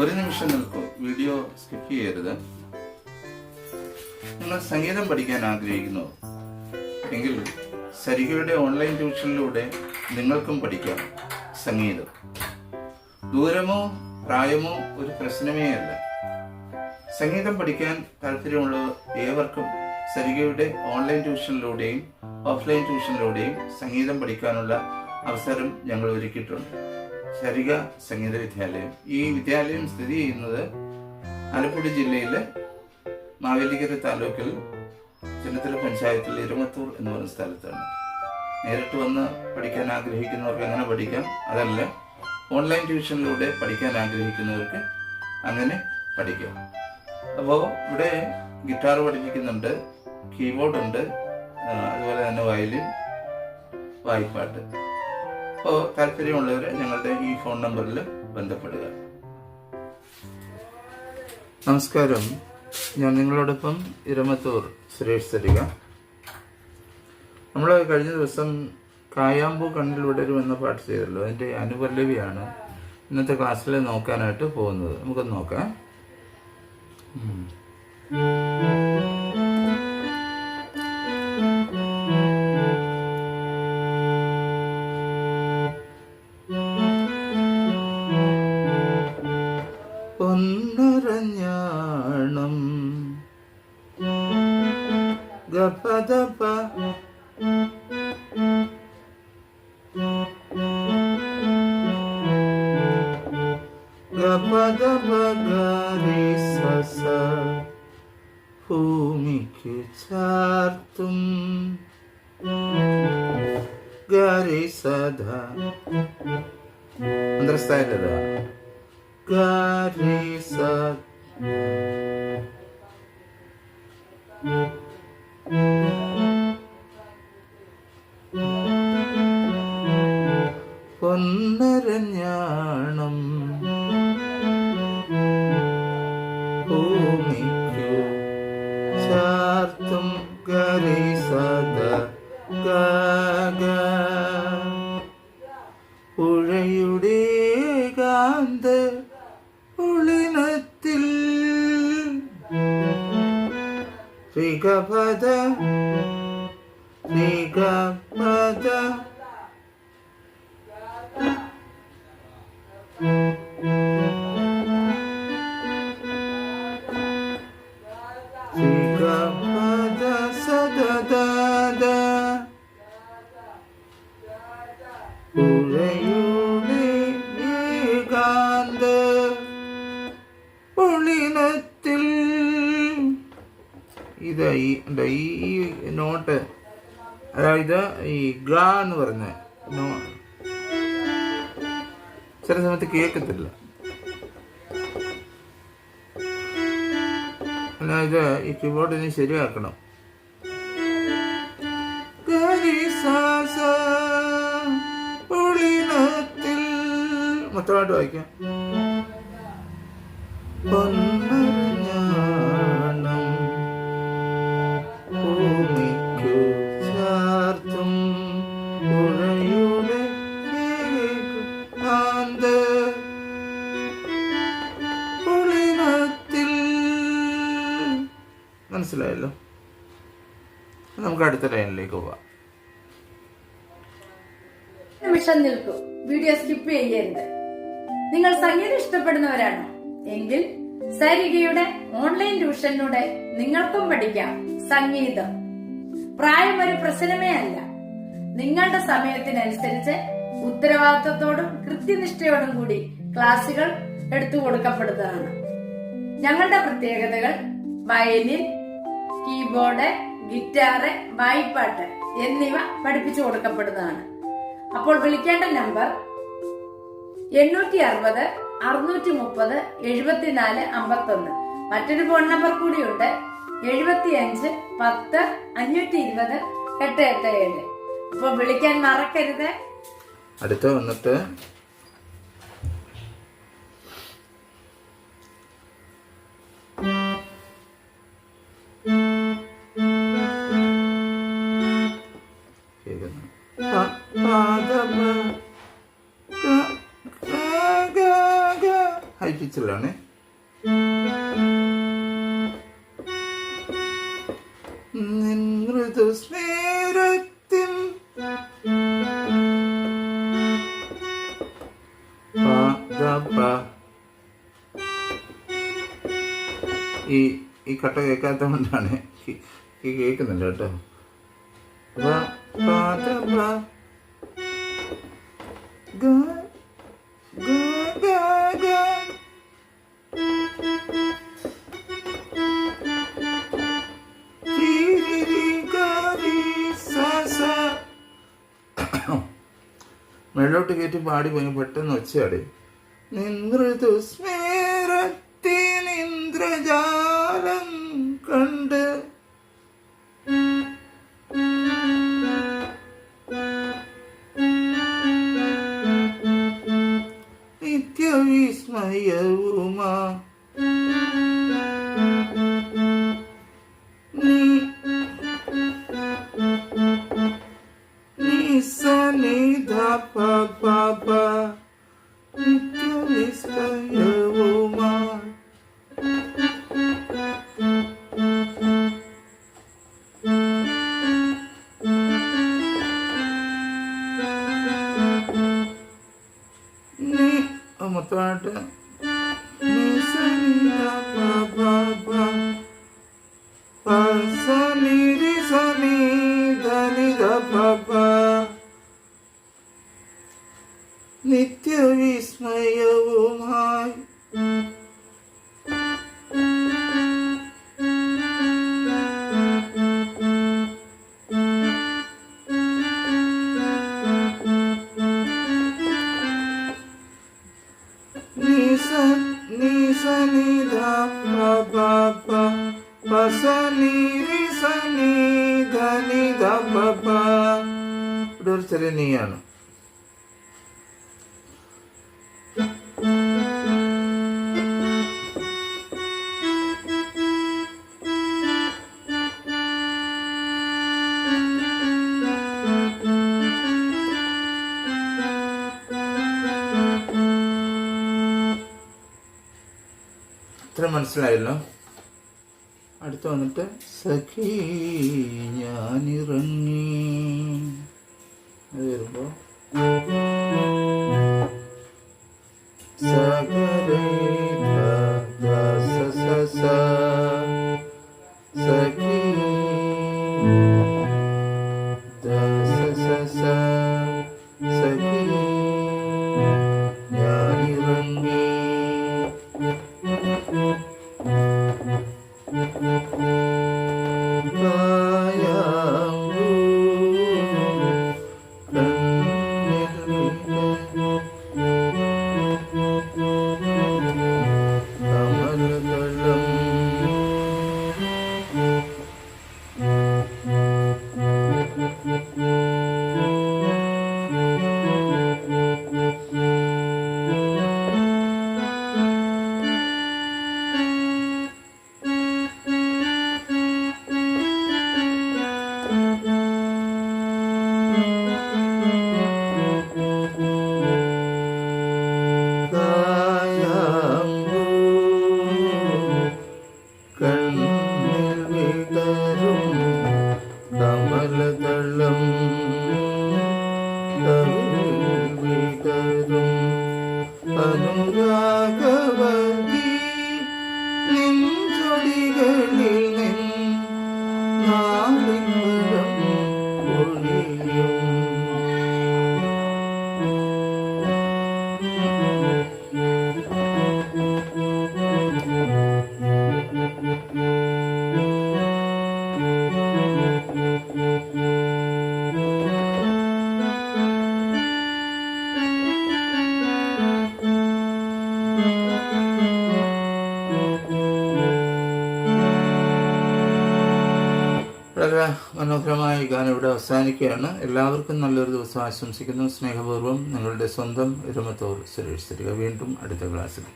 ഒരു നിമിഷം നിൽക്കൂ, വീഡിയോ സ്കിപ്പ് ചെയ്യരുത്. നിങ്ങൾ സംഗീതം പഠിക്കാൻ ആഗ്രഹിക്കുന്നു എങ്കിൽ സരികയുടെ ഓൺലൈൻ ട്യൂഷനിലൂടെ നിങ്ങൾക്കും പഠിക്കാം സംഗീതം. ദൂരമോ പ്രായമോ ഒരു പ്രശ്നമേ അല്ല. സംഗീതം പഠിക്കാൻ താല്പര്യമുള്ള ഏവർക്കും സരികയുടെ ഓൺലൈൻ ട്യൂഷനിലൂടെയും ഓഫ്ലൈൻ ട്യൂഷനിലൂടെയും സംഗീതം പഠിക്കാനുള്ള അവസരം ഞങ്ങൾ ഒരുക്കിയിട്ടുണ്ട്. സരിക സംഗീത വിദ്യാലയം. ഈ വിദ്യാലയം സ്ഥിതി ചെയ്യുന്നത് ആലപ്പുഴ ജില്ലയിലെ മാവേലിക്കര താലൂക്കിൽ ചെന്നിത്തല പഞ്ചായത്തിൽ ഇരുമത്തൂർ എന്ന് പറയുന്ന സ്ഥലത്താണ്. നേരിട്ട് വന്ന് പഠിക്കാൻ ആഗ്രഹിക്കുന്നവർക്ക് അങ്ങനെ പഠിക്കാം, അതല്ല ഓൺലൈൻ ട്യൂഷനിലൂടെ പഠിക്കാൻ ആഗ്രഹിക്കുന്നവർക്ക് അങ്ങനെ പഠിക്കാം. അപ്പോൾ ഇവിടെ ഗിറ്റാർ പഠിപ്പിക്കുന്നുണ്ട്, കീബോർഡ് ഉണ്ട്, അതുപോലെ തന്നെ വയലിൻ, വായ്പാട്ട്. അപ്പോൾ താല്പര്യമുള്ളവർ ഞങ്ങളുടെ ഈ ഫോൺ നമ്പറിൽ ബന്ധപ്പെടുക. നമസ്കാരം, ഞാൻ നിങ്ങളോടൊപ്പം ഇരമത്തൂർ സുരേഷ് സരിക. നമ്മൾ കഴിഞ്ഞ ദിവസം കായാമ്പൂ കണ്ണിൽ വിടരും എന്ന പാട്ട് ചെയ്തല്ലോ, അതിൻ്റെ അനുപല്ലവിയാണ് ഇന്നത്തെ ക്ലാസ്സിൽ നോക്കാനായിട്ട് പോകുന്നത്. നമുക്കൊന്ന് നോക്കാം. പൊന്നരഞ്ഞാണം ഗപദപ ഗപദപഗരി സസ ഭൂമിക്ക് ചാർത്തും ഗരി സദ അന്തരസ്ഥായിലത ഗരി സദ പൊന്നരഞ്ഞാണം ഭൂമിക്കു ചാർത്തും ഗരി സദ ഗഗ പുഴയുടെ കാന്ത ഉളിനത്തിൽ ഋഗപദ ഋഗപദ ഋഗപദ സദദ പുഴയുടെ ഏകാന്ത പുളിനത്തിൽ. ഇത് ഈ നോട്ട്, അതായത് ഈ ഗ എന്ന് പറഞ്ഞ ചില സമയത്ത് കേൾക്കത്തില്ല. അതായത് ഈ കീബോർഡിനെ ശരിയാക്കണം. മൊത്തമായിട്ട് വായിക്കാം. പൊന്നരഞ്ഞാണം ഭൂമിക്കു ചാർത്തും പുഴയുടെ ഏകാന്ത പുളിനത്തിൽ. മനസ്സിലായല്ലോ? നമുക്ക് അടുത്ത ലൈനിലേക്ക് പോവാം. നിമിഷം നിൽക്കൂ, വീഡിയോ സ്കിപ്പ് ചെയ്യരുത്. നിങ്ങൾ സംഗീതം ഇഷ്ടപ്പെടുന്നവരാണോ എങ്കിൽ സരികയുടെ ഓൺലൈൻ ട്യൂഷനിലൂടെ നിങ്ങൾക്കും പഠിക്കാം സംഗീതം. പ്രായം ഒരു പ്രശ്നമേ അല്ല. നിങ്ങളുടെ സമയത്തിനനുസരിച്ച് ഉത്തരവാദിത്തത്തോടും കൃത്യനിഷ്ഠയോടും കൂടി ക്ലാസുകൾ എടുത്തു കൊടുക്കപ്പെടുന്നതാണ്. ഞങ്ങളുടെ പ്രത്യേകതകൾ വയലിൻ, കീബോർഡ്, ഗിറ്റാറ്, വായ്പാട്ട് എന്നിവ പഠിപ്പിച്ചു കൊടുക്കപ്പെടുന്നതാണ്. അപ്പോൾ വിളിക്കേണ്ട നമ്പർ 860 630 74 51. മറ്റൊരു ഫോൺ നമ്പർ കൂടിയുണ്ട്, 75 10 520 887. അപ്പോൾ വിളിക്കാൻ മറക്കരുത്. അടുത്ത വന്നിട്ട് ഹൈ പിച്ചിലാണ്. മൃദുസ്മേരത്തിൻ ഈ കട്ട കേൾക്കാത്ത കൊണ്ടാണ്. കേൾക്കുന്നുണ്ട് കേട്ടോ. മേളോട്ട് കയറ്റി പാടി പോയി പെട്ടെന്ന് ഒച്ചയാടി. നിന്ദ്രതുസ്മേരത്തിൻ ഇന്ദ്രജാലം കണ്ട് നിത്യവിസ്മയവുമാ നിത്യവിസ്മയവുമാ മൊത്തമായിട്ട് നിത്യവിസ്മയവുമായി ഇവിടെ ഒരു ചെറിയ നീയാണ്. ഇത്ര മനസ്സിലായല്ലോ. അടുത്ത് വന്നിട്ട് സഖി ഞാനിറങ്ങി. അത് വരുമ്പോ സഖി സഖി ഞാനിറങ്ങി. അനുരാഗവതി നെഞ്ചൊടികളിൽ നിന്നാളിമ്പഴം ഒഴിയും. വളരെ മനോഹരമായ ഈ ഗാനം ഇവിടെ അവസാനിക്കുകയാണ്. എല്ലാവർക്കും നല്ലൊരു ദിവസം ആശംസിക്കുന്നു. സ്നേഹപൂർവ്വം നിങ്ങളുടെ സ്വന്തം ഇരുമത്തൂർ സുരേഷ് തിരികെ. വീണ്ടും അടുത്ത ക്ലാസ്സിൽ.